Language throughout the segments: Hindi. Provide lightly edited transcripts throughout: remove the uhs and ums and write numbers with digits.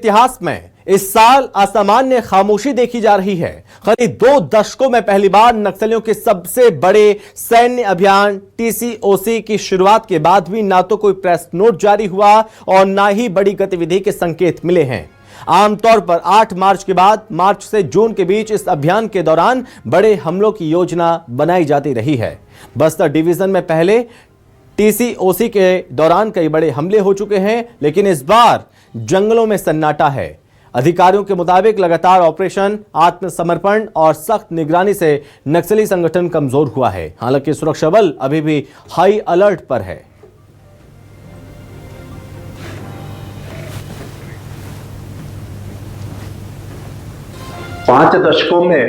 इतिहास में इस साल असामान्य खामोशी देखी जा रही है। करीब 2 दशकों में पहली बार नक्सलियों के सबसे बड़े सैन्य अभियान टीसीओसी की शुरुआत के बाद भी ना तो कोई प्रेस नोट जारी हुआ और ना ही बड़ी गतिविधि के संकेत मिले हैं। आमतौर पर 8 मार्च के बाद मार्च से जून के बीच इस अभियान के दौरान बड़े हमलों की योजना बनाई जाती रही है। बस्तर डिवीजन में पहले टीसीओसी के दौरान कई बड़े हमले हो चुके हैं, लेकिन इस बार जंगलों में सन्नाटा है। अधिकारियों के मुताबिक लगातार ऑपरेशन, आत्मसमर्पण और सख्त निगरानी से नक्सली संगठन कमजोर हुआ है। हालांकि सुरक्षा बल अभी भी हाई अलर्ट पर है। पांच दशकों में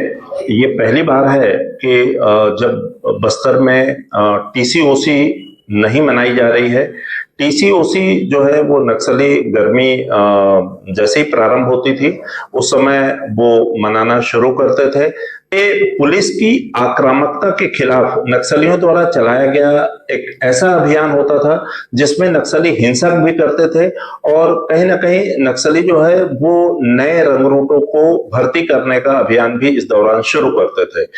ये पहली बार है कि जब बस्तर में टीसीओसी नहीं मनाई जा रही है। टीसीओसी जो है वो नक्सली गर्मी जैसे ही प्रारंभ होती थी उस समय वो मनाना शुरू करते थे। ये पुलिस की आक्रामकता के खिलाफ नक्सलियों द्वारा चलाया गया एक ऐसा अभियान होता था जिसमें नक्सली हिंसक भी करते थे और कहीं ना कहीं नक्सली जो है वो नए रंगरूटों को भर्ती करने का अभियान भी इस दौरान शुरू करते थे।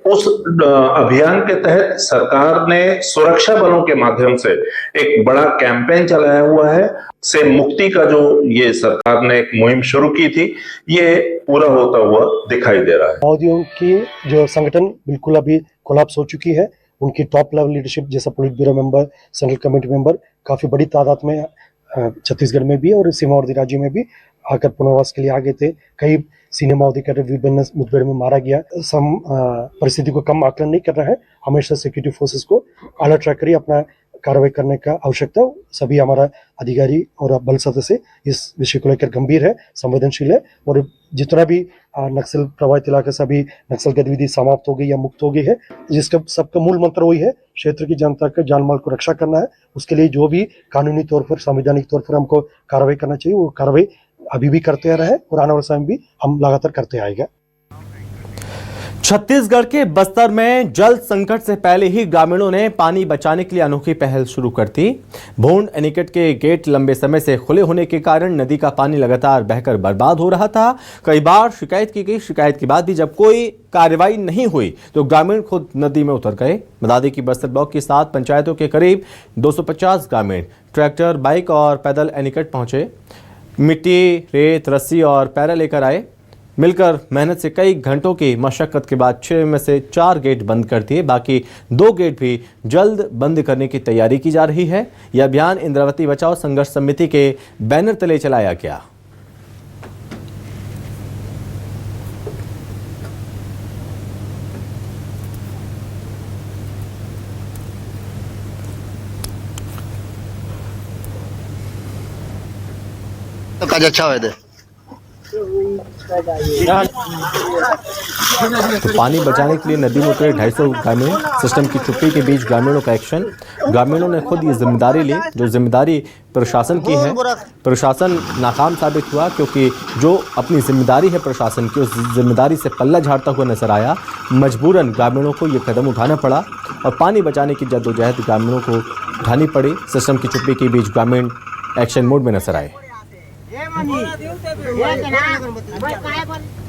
उस अभियान के तहत सरकार ने सुरक्षा बलों के माध्यम से एक बड़ा कैंपेन चलाया हुआ है। से मुक्ति का जो ये सरकार ने एक मुहिम शुरू की थी, ये पूरा होता हुआ दिखाई दे रहा है। माओवादियों की जो संगठन बिल्कुल अभी कोलैप्स हो चुकी है। उनकी टॉप लेवल लीडरशिप जैसा politburo member, central committee member काफी बड़ी तादाद में छत्तीसगढ़ में भी और सीमावर्ती राज्यों में भी आकर पुनर्वास के लिए आ गए थे। कई सीनियर माओवादी कैडर विभिन्न मुठभेड़ में मारा गया। परिस्थिति को कम आकलन नहीं कर रहा है। हमेशा सिक्योरिटी फोर्सेस को अलर्ट रखकर अपना कार्रवाई करने का आवश्यकता सभी हमारा अधिकारी और बल सदस्य इस विषय को लेकर गंभीर है, संवेदनशील है और जितना भी नक्सल प्रभावित इलाके से अभी नक्सल गतिविधि समाप्त हो गई या मुक्त हो गई है, जिसका सबका मूल मंत्र वही है, क्षेत्र की जनता के जान माल को रक्षा करना है। उसके लिए जो भी कानूनी तौर पर, संवैधानिक तौर पर हमको कार्रवाई करना चाहिए, वो कार्रवाई अभी भी करते आ रहे हैं और आने वाले समय भी हम लगातार करते आएगा। छत्तीसगढ़ के बस्तर में जल संकट से पहले ही ग्रामीणों ने पानी बचाने के लिए अनोखी पहल शुरू कर दी। भूंड एनीकट के गेट लंबे समय से खुले होने के कारण नदी का पानी लगातार बहकर बर्बाद हो रहा था। कई बार शिकायत की गई। शिकायत के बाद भी जब कोई कार्रवाई नहीं हुई तो ग्रामीण खुद नदी में उतर गए। बता दें कि बस्तर ब्लॉक की 7 पंचायतों के करीब 250 ग्रामीण ट्रैक्टर, बाइक और पैदल एनीकट पहुंचे। मिट्टी, रेत, रस्सी और पैरा लेकर आए। मिलकर मेहनत से कई घंटों की मशक्कत के बाद 6 में से 4 गेट बंद कर दिए। बाकी 2 गेट भी जल्द बंद करने की तैयारी की जा रही है। यह अभियान इंद्रावती बचाओ संघर्ष समिति के बैनर तले चलाया गया। तो काज अच्छा हुए थे। तो पानी बचाने के लिए नदी में उतरे 250 ग्रामीण। सिस्टम की चुप्पी के बीच ग्रामीणों का एक्शन। ग्रामीणों ने खुद ये जिम्मेदारी ली, जो जिम्मेदारी प्रशासन की है। प्रशासन नाकाम साबित हुआ क्योंकि जो अपनी जिम्मेदारी है प्रशासन की, उस जिम्मेदारी से पल्ला झाड़ता हुआ नजर आया। मजबूरन ग्रामीणों को ये कदम उठाना पड़ा और पानी बचाने की जद्दोजहद ग्रामीणों को उठानी पड़ी। सिस्टम की चुप्पी के बीच ग्रामीण एक्शन मोड में नजर आए।